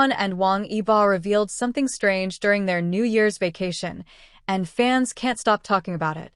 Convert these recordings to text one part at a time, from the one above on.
Zhan and Wang Yibo revealed something strange during their New Year's vacation, and fans can't stop talking about it.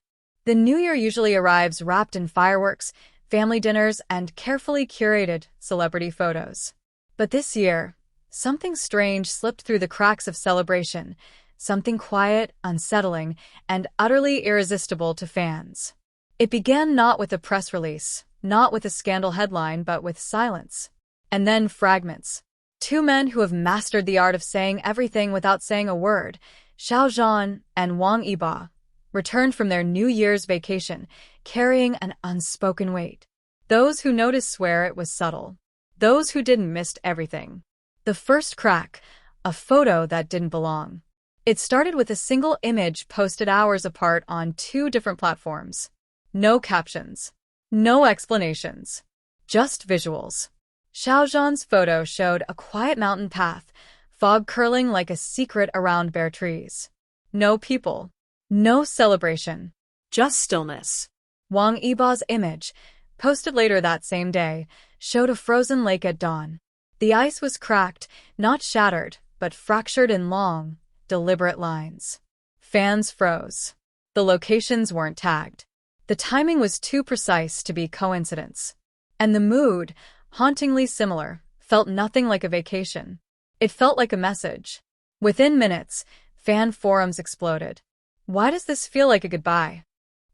The New Year usually arrives wrapped in fireworks, family dinners, and carefully curated celebrity photos. But this year, something strange slipped through the cracks of celebration, something quiet, unsettling, and utterly irresistible to fans. It began not with a press release, not with a scandal headline, but with silence. And then fragments. Two men who have mastered the art of saying everything without saying a word, Xiao Zhan and Wang Yibo, returned from their New Year's vacation, carrying an unspoken weight. Those who noticed swear it was subtle. Those who didn't missed everything. The first crack, a photo that didn't belong. It started with a single image posted hours apart on two different platforms. No captions. No explanations. Just visuals. Xiao Zhan's photo showed a quiet mountain path, fog curling like a secret around bare trees. No people. No celebration. Just stillness. Wang Yibo's image, posted later that same day, showed a frozen lake at dawn. The ice was cracked, not shattered, but fractured in long, deliberate lines. Fans froze. The locations weren't tagged. The timing was too precise to be coincidence. And the mood, hauntingly similar, felt nothing like a vacation. It felt like a message. Within minutes, fan forums exploded. Why does this feel like a goodbye?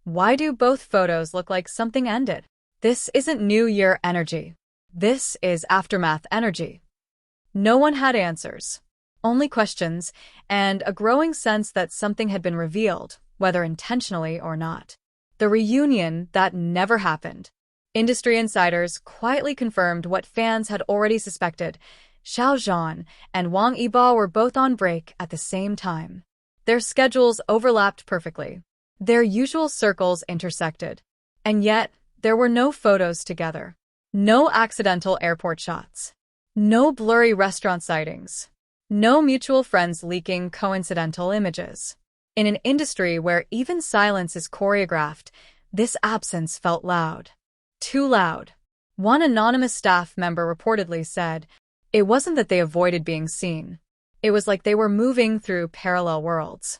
Why do both photos look like something ended? This isn't New Year energy. This is aftermath energy. No one had answers. Only questions, and a growing sense that something had been revealed, whether intentionally or not. The reunion that never happened. Industry insiders quietly confirmed what fans had already suspected. Xiao Zhan and Wang Yibo were both on break at the same time. Their schedules overlapped perfectly. Their usual circles intersected. And yet, there were no photos together. No accidental airport shots. No blurry restaurant sightings. No mutual friends leaking coincidental images. In an industry where even silence is choreographed, this absence felt loud. Too loud. One anonymous staff member reportedly said, "It wasn't that they avoided being seen. It was like they were moving through parallel worlds."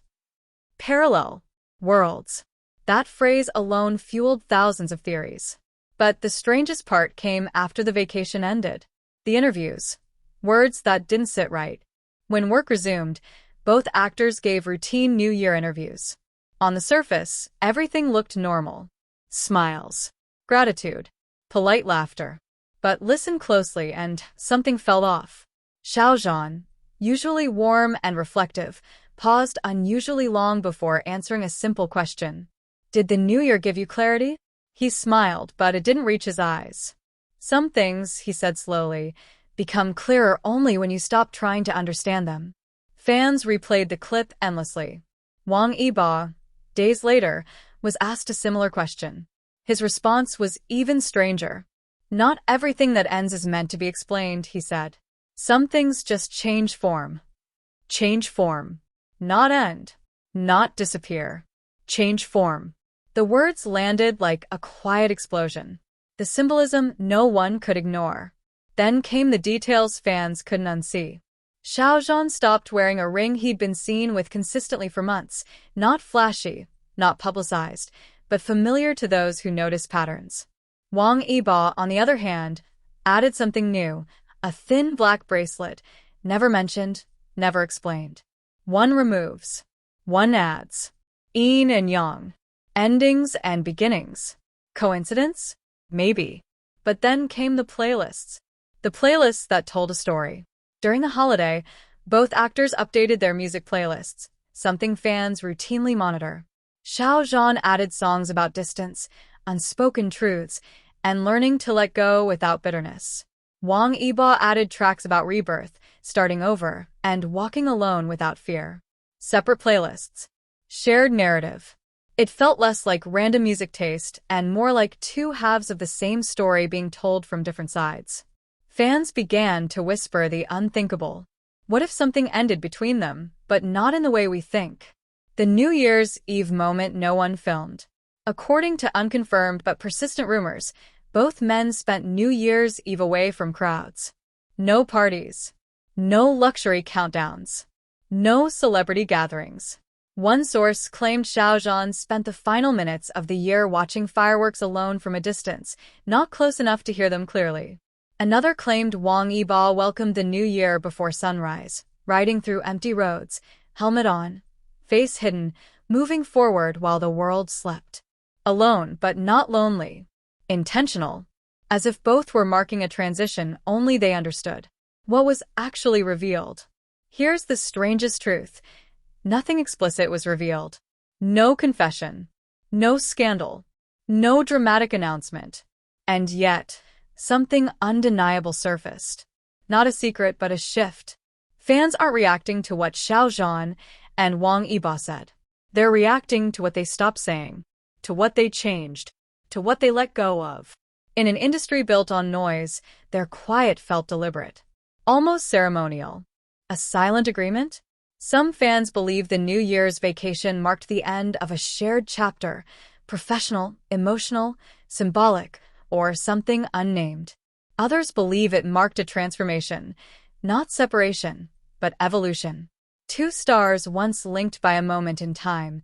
Parallel worlds. That phrase alone fueled thousands of theories. But the strangest part came after the vacation ended. The interviews. Words that didn't sit right. When work resumed, both actors gave routine New Year interviews. On the surface, everything looked normal. Smiles. Gratitude. Polite laughter. But listen closely and something fell off. Xiao Zhan, usually warm and reflective, paused unusually long before answering a simple question. "Did the New Year give you clarity?" He smiled, but it didn't reach his eyes. "Some things," he said slowly, "become clearer only when you stop trying to understand them." Fans replayed the clip endlessly. Wang Yibo, days later, was asked a similar question. His response was even stranger. "Not everything that ends is meant to be explained," he said. "Some things just change form." Change form. Not end. Not disappear. Change form. The words landed like a quiet explosion. The symbolism no one could ignore. Then came the details fans couldn't unsee. Xiao Zhan stopped wearing a ring he'd been seen with consistently for months. Not flashy, not publicized, but familiar to those who noticed patterns. Wang Yibo, on the other hand, added something new, a thin black bracelet, never mentioned, never explained. One removes. One adds. Yin and yang. Endings and beginnings. Coincidence? Maybe. But then came the playlists. The playlists that told a story. During the holiday, both actors updated their music playlists, something fans routinely monitor. Xiao Zhan added songs about distance, unspoken truths, and learning to let go without bitterness. Wang Yibo added tracks about rebirth, starting over, and walking alone without fear. Separate playlists. Shared narrative. It felt less like random music taste and more like two halves of the same story being told from different sides. Fans began to whisper the unthinkable. What if something ended between them, but not in the way we think? The New Year's Eve moment no one filmed. According to unconfirmed but persistent rumors, both men spent New Year's Eve away from crowds. No parties. No luxury countdowns. No celebrity gatherings. One source claimed Xiao Zhan spent the final minutes of the year watching fireworks alone from a distance, not close enough to hear them clearly. Another claimed Wang Yibo welcomed the new year before sunrise, riding through empty roads, helmet on, face hidden, moving forward while the world slept. Alone, but not lonely. Intentional. As if both were marking a transition only they understood. What was actually revealed? Here's the strangest truth. Nothing explicit was revealed. No confession. No scandal. No dramatic announcement. And yet, something undeniable surfaced. Not a secret, but a shift. Fans aren't reacting to what Xiao Zhan and Wang Yibo said. They're reacting to what they stopped saying, to what they changed, to what they let go of. In an industry built on noise, their quiet felt deliberate, almost ceremonial. A silent agreement? Some fans believe the New Year's vacation marked the end of a shared chapter, professional, emotional, symbolic, or something unnamed. Others believe it marked a transformation, not separation, but evolution. Two stars once linked by a moment in time,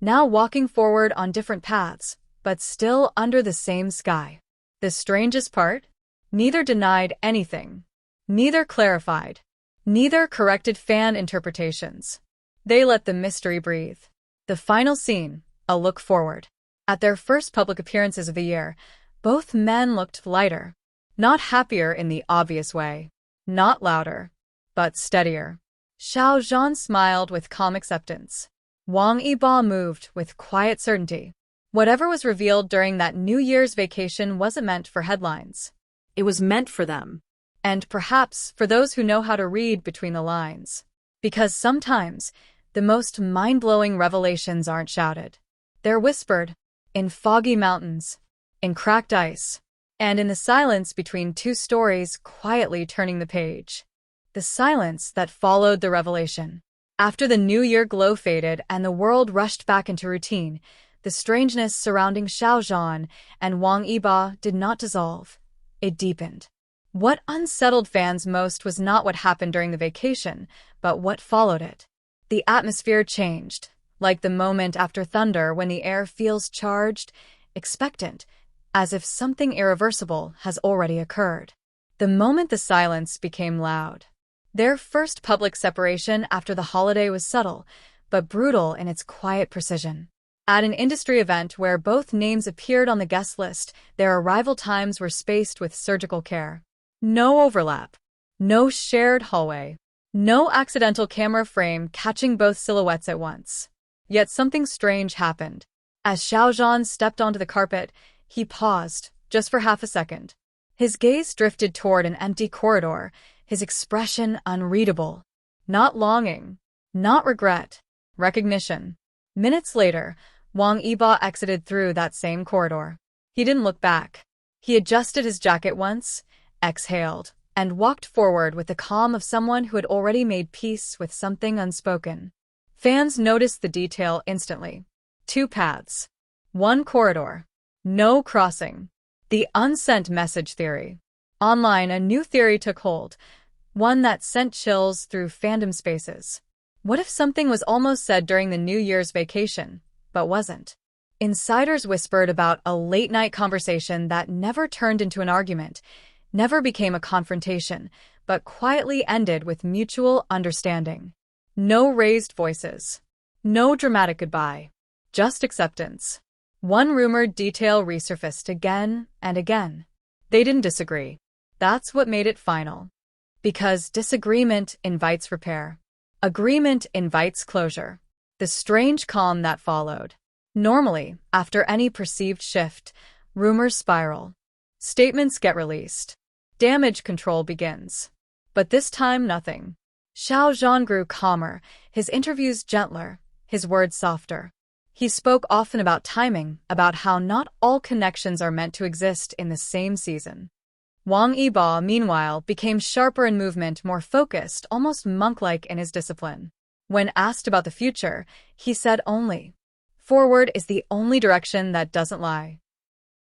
now walking forward on different paths, but still under the same sky. The strangest part? Neither denied anything. Neither clarified. Neither corrected fan interpretations. They let the mystery breathe. The final scene, a look forward. At their first public appearances of the year, both men looked lighter. Not happier in the obvious way. Not louder, but steadier. Xiao Zhan smiled with calm acceptance. Wang Yibo moved with quiet certainty. Whatever was revealed during that New Year's vacation wasn't meant for headlines. It was meant for them. And perhaps for those who know how to read between the lines. Because sometimes, the most mind-blowing revelations aren't shouted. They're whispered, in foggy mountains, in cracked ice, and in the silence between two stories quietly turning the page. The silence that followed the revelation. After the New Year glow faded and the world rushed back into routine, the strangeness surrounding Xiao Zhan and Wang Yibo did not dissolve. It deepened. What unsettled fans most was not what happened during the vacation, but what followed it. The atmosphere changed, like the moment after thunder when the air feels charged, expectant, as if something irreversible has already occurred. The moment the silence became loud. Their first public separation after the holiday was subtle, but brutal in its quiet precision. At an industry event where both names appeared on the guest list, their arrival times were spaced with surgical care. No overlap. No shared hallway. No accidental camera frame catching both silhouettes at once. Yet something strange happened. As Xiao Zhan stepped onto the carpet, he paused, just for half a second. His gaze drifted toward an empty corridor, his expression unreadable. Not longing. Not regret. Recognition. Minutes later, Wang Yibo exited through that same corridor. He didn't look back. He adjusted his jacket once, exhaled, and walked forward with the calm of someone who had already made peace with something unspoken. Fans noticed the detail instantly. Two paths. One corridor. No crossing. The unsent message theory. Online, a new theory took hold, one that sent chills through fandom spaces. What if something was almost said during the New Year's vacation, but wasn't? Insiders whispered about a late-night conversation that never turned into an argument, never became a confrontation, but quietly ended with mutual understanding. No raised voices. No dramatic goodbye. Just acceptance. One rumored detail resurfaced again and again. They didn't disagree. That's what made it final. Because disagreement invites repair. Agreement invites closure. The strange calm that followed. Normally, after any perceived shift, rumors spiral. Statements get released. Damage control begins. But this time, nothing. Xiao Zhan grew calmer, his interviews gentler, his words softer. He spoke often about timing, about how not all connections are meant to exist in the same season. Wang Yibo, meanwhile, became sharper in movement, more focused, almost monk-like in his discipline. When asked about the future, he said only, "Forward is the only direction that doesn't lie."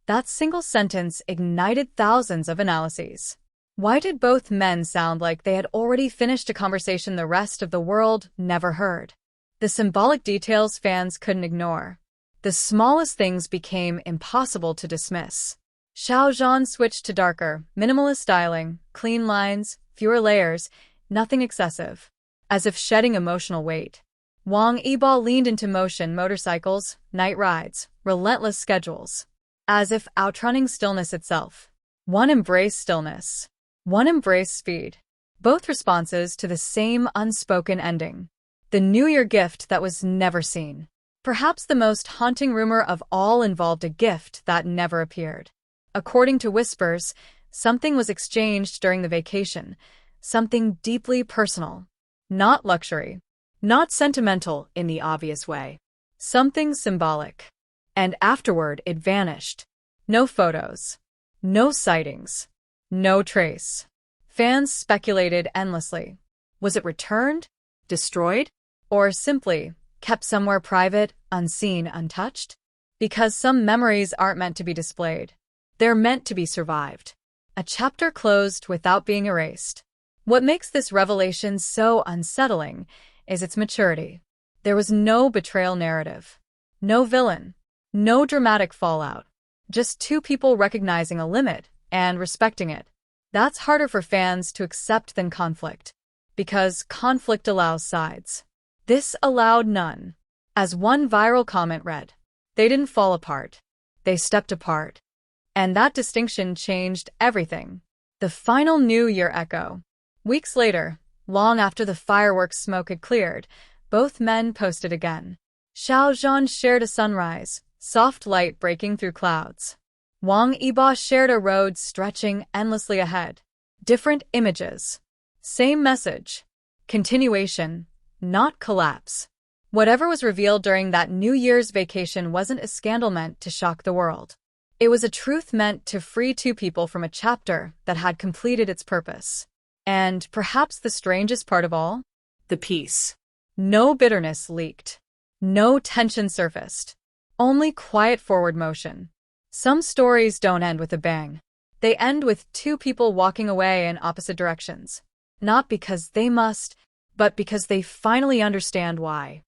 That single sentence ignited thousands of analyses. Why did both men sound like they had already finished a conversation the rest of the world never heard? The symbolic details fans couldn't ignore. The smallest things became impossible to dismiss. Xiao Zhan switched to darker, minimalist styling, clean lines, fewer layers, nothing excessive. As if shedding emotional weight. Wang Yibo leaned into motion, motorcycles, night rides, relentless schedules. As if outrunning stillness itself. One embraced stillness. One embraced speed. Both responses to the same unspoken ending. The New Year gift that was never seen. Perhaps the most haunting rumor of all involved a gift that never appeared. According to whispers, something was exchanged during the vacation. Something deeply personal. Not luxury. Not sentimental in the obvious way. Something symbolic. And afterward it vanished. No photos. No sightings. No trace. Fans speculated endlessly. Was it returned? Destroyed? Or simply kept somewhere private, unseen, untouched? Because some memories aren't meant to be displayed. They're meant to be survived. A chapter closed without being erased. What makes this revelation so unsettling is its maturity. There was no betrayal narrative. No villain. No dramatic fallout. Just two people recognizing a limit and respecting it. That's harder for fans to accept than conflict. Because conflict allows sides. This allowed none. As one viral comment read, they didn't fall apart. They stepped apart. And that distinction changed everything. The final New Year echo. Weeks later, long after the fireworks smoke had cleared, both men posted again. Xiao Zhan shared a sunrise, soft light breaking through clouds. Wang Yibo shared a road stretching endlessly ahead. Different images. Same message. Continuation, not collapse. Whatever was revealed during that New Year's vacation wasn't a scandal meant to shock the world. It was a truth meant to free two people from a chapter that had completed its purpose. And perhaps the strangest part of all? The peace. No bitterness leaked. No tension surfaced. Only quiet forward motion. Some stories don't end with a bang. They end with two people walking away in opposite directions. Not because they must, but because they finally understand why.